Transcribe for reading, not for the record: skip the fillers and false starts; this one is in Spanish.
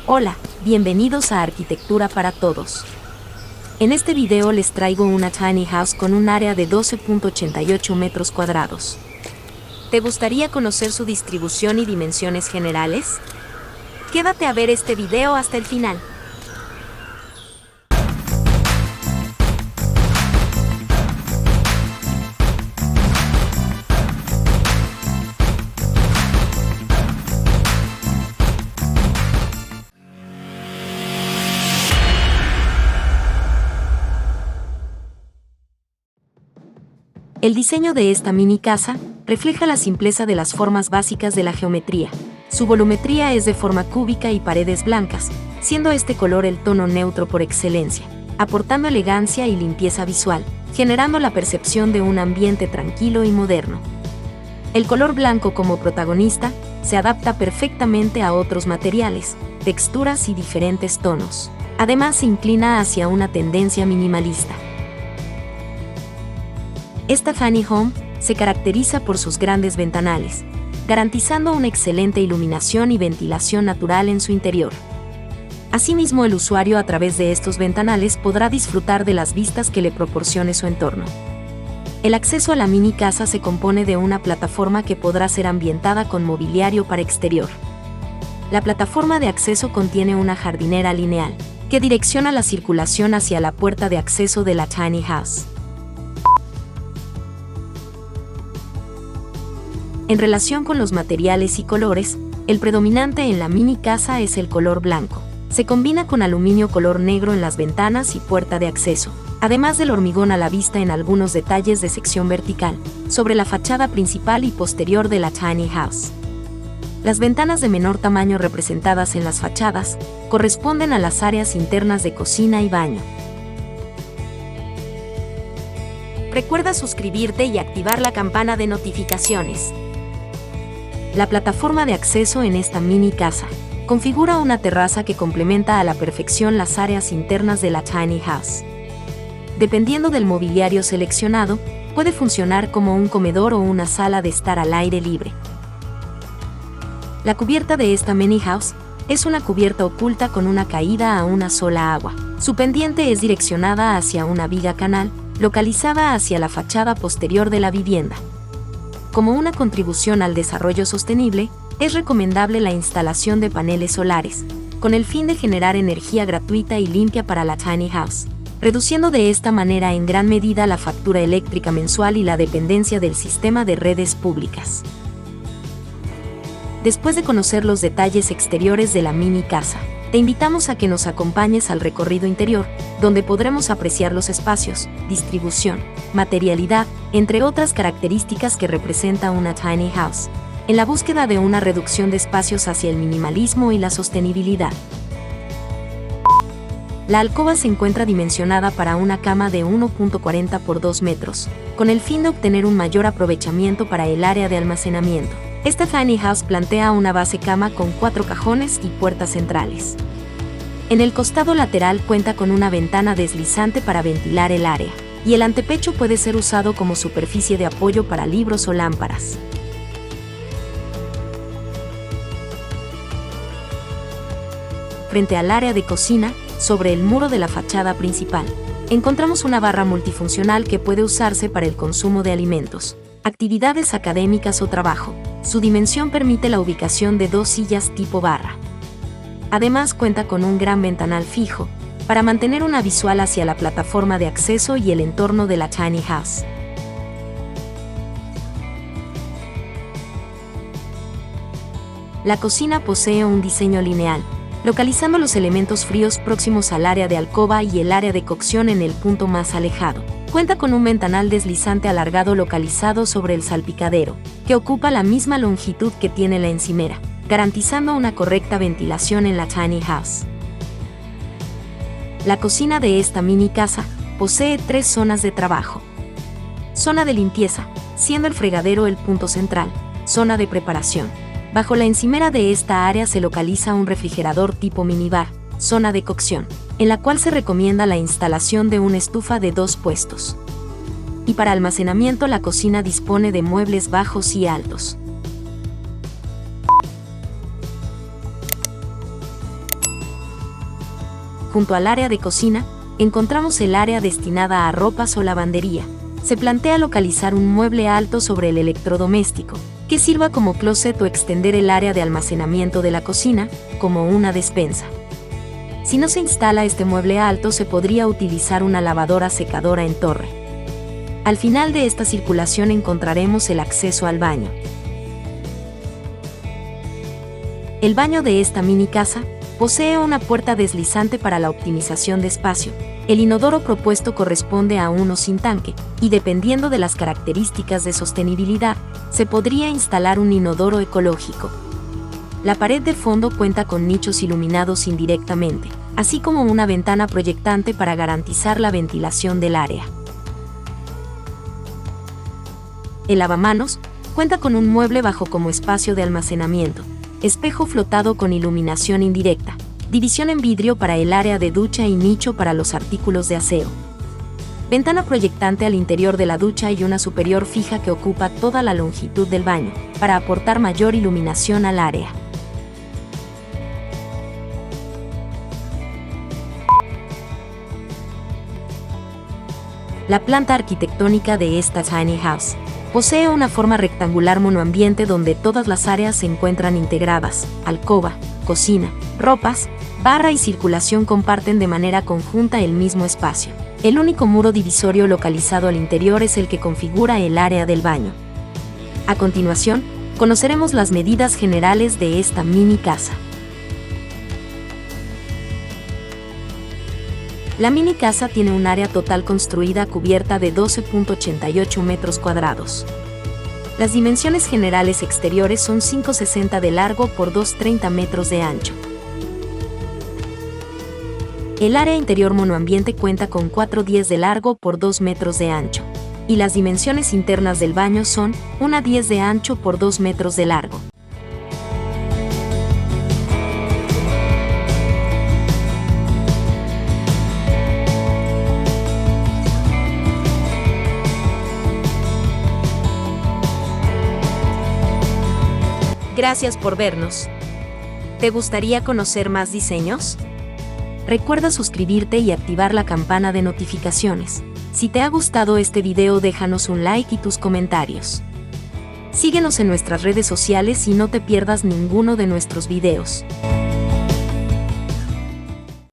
Hola, bienvenidos a Arquitectura para Todos. En este video les traigo una tiny house con un área de 12.88 metros cuadrados. ¿Te gustaría conocer su distribución y dimensiones generales? Quédate a ver este video hasta el final. El diseño de esta mini casa refleja la simpleza de las formas básicas de la geometría. Su volumetría es de forma cúbica y paredes blancas, siendo este color el tono neutro por excelencia, aportando elegancia y limpieza visual, generando la percepción de un ambiente tranquilo y moderno. El color blanco como protagonista se adapta perfectamente a otros materiales, texturas y diferentes tonos. Además, se inclina hacia una tendencia minimalista. Esta tiny home se caracteriza por sus grandes ventanales, garantizando una excelente iluminación y ventilación natural en su interior. Asimismo, el usuario a través de estos ventanales podrá disfrutar de las vistas que le proporcione su entorno. El acceso a la mini casa se compone de una plataforma que podrá ser ambientada con mobiliario para exterior. La plataforma de acceso contiene una jardinera lineal, que direcciona la circulación hacia la puerta de acceso de la tiny house. En relación con los materiales y colores, el predominante en la mini casa es el color blanco. Se combina con aluminio color negro en las ventanas y puerta de acceso, además del hormigón a la vista en algunos detalles de sección vertical, sobre la fachada principal y posterior de la tiny house. Las ventanas de menor tamaño representadas en las fachadas corresponden a las áreas internas de cocina y baño. Recuerda suscribirte y activar la campana de notificaciones. La plataforma de acceso en esta mini casa configura una terraza que complementa a la perfección las áreas internas de la tiny house. Dependiendo del mobiliario seleccionado, puede funcionar como un comedor o una sala de estar al aire libre. La cubierta de esta mini house es una cubierta oculta con una caída a una sola agua. Su pendiente es direccionada hacia una viga canal, localizada hacia la fachada posterior de la vivienda. Como una contribución al desarrollo sostenible, es recomendable la instalación de paneles solares, con el fin de generar energía gratuita y limpia para la tiny house, reduciendo de esta manera en gran medida la factura eléctrica mensual y la dependencia del sistema de redes públicas. Después de conocer los detalles exteriores de la mini casa, te invitamos a que nos acompañes al recorrido interior, donde podremos apreciar los espacios, distribución, materialidad, entre otras características que representa una tiny house, en la búsqueda de una reducción de espacios hacia el minimalismo y la sostenibilidad. La alcoba se encuentra dimensionada para una cama de 1.40 por 2 metros, con el fin de obtener un mayor aprovechamiento para el área de almacenamiento. Esta tiny house plantea una base cama con 4 cajones y puertas centrales. En el costado lateral cuenta con una ventana deslizante para ventilar el área, y el antepecho puede ser usado como superficie de apoyo para libros o lámparas. Frente al área de cocina, sobre el muro de la fachada principal, encontramos una barra multifuncional que puede usarse para el consumo de alimentos, actividades académicas o trabajo. Su dimensión permite la ubicación de 2 sillas tipo barra. Además, cuenta con un gran ventanal fijo, para mantener una visual hacia la plataforma de acceso y el entorno de la tiny house. La cocina posee un diseño lineal, localizando los elementos fríos próximos al área de alcoba y el área de cocción en el punto más alejado. Cuenta con un ventanal deslizante alargado localizado sobre el salpicadero, que ocupa la misma longitud que tiene la encimera, garantizando una correcta ventilación en la tiny house. La cocina de esta mini casa posee 3 zonas de trabajo. Zona de limpieza, siendo el fregadero el punto central. Zona de preparación. Bajo la encimera de esta área se localiza un refrigerador tipo minibar. Zona de cocción, en la cual se recomienda la instalación de una estufa de 2 puestos. Y para almacenamiento la cocina dispone de muebles bajos y altos. Junto al área de cocina, encontramos el área destinada a ropas o lavandería. Se plantea localizar un mueble alto sobre el electrodoméstico, que sirva como closet o extender el área de almacenamiento de la cocina, como una despensa. Si no se instala este mueble alto, se podría utilizar una lavadora secadora en torre. Al final de esta circulación encontraremos el acceso al baño. El baño de esta mini casa posee una puerta deslizante para la optimización de espacio. El inodoro propuesto corresponde a uno sin tanque, y dependiendo de las características de sostenibilidad, se podría instalar un inodoro ecológico. La pared de fondo cuenta con nichos iluminados indirectamente, así como una ventana proyectante para garantizar la ventilación del área. El lavamanos cuenta con un mueble bajo como espacio de almacenamiento, espejo flotado con iluminación indirecta, división en vidrio para el área de ducha y nicho para los artículos de aseo. Ventana proyectante al interior de la ducha y una superior fija que ocupa toda la longitud del baño, para aportar mayor iluminación al área. La planta arquitectónica de esta tiny house posee una forma rectangular monoambiente donde todas las áreas se encuentran integradas. Alcoba, cocina, ropas, barra y circulación comparten de manera conjunta el mismo espacio. El único muro divisorio localizado al interior es el que configura el área del baño. A continuación, conoceremos las medidas generales de esta mini casa. La mini casa tiene un área total construida cubierta de 12.88 metros cuadrados. Las dimensiones generales exteriores son 5,60 de largo por 2,30 metros de ancho. El área interior monoambiente cuenta con 4,10 de largo por 2 metros de ancho. Y las dimensiones internas del baño son 1,10 de ancho por 2 metros de largo. Gracias por vernos. ¿Te gustaría conocer más diseños? Recuerda suscribirte y activar la campana de notificaciones. Si te ha gustado este video, déjanos un like y tus comentarios. Síguenos en nuestras redes sociales y no te pierdas ninguno de nuestros videos.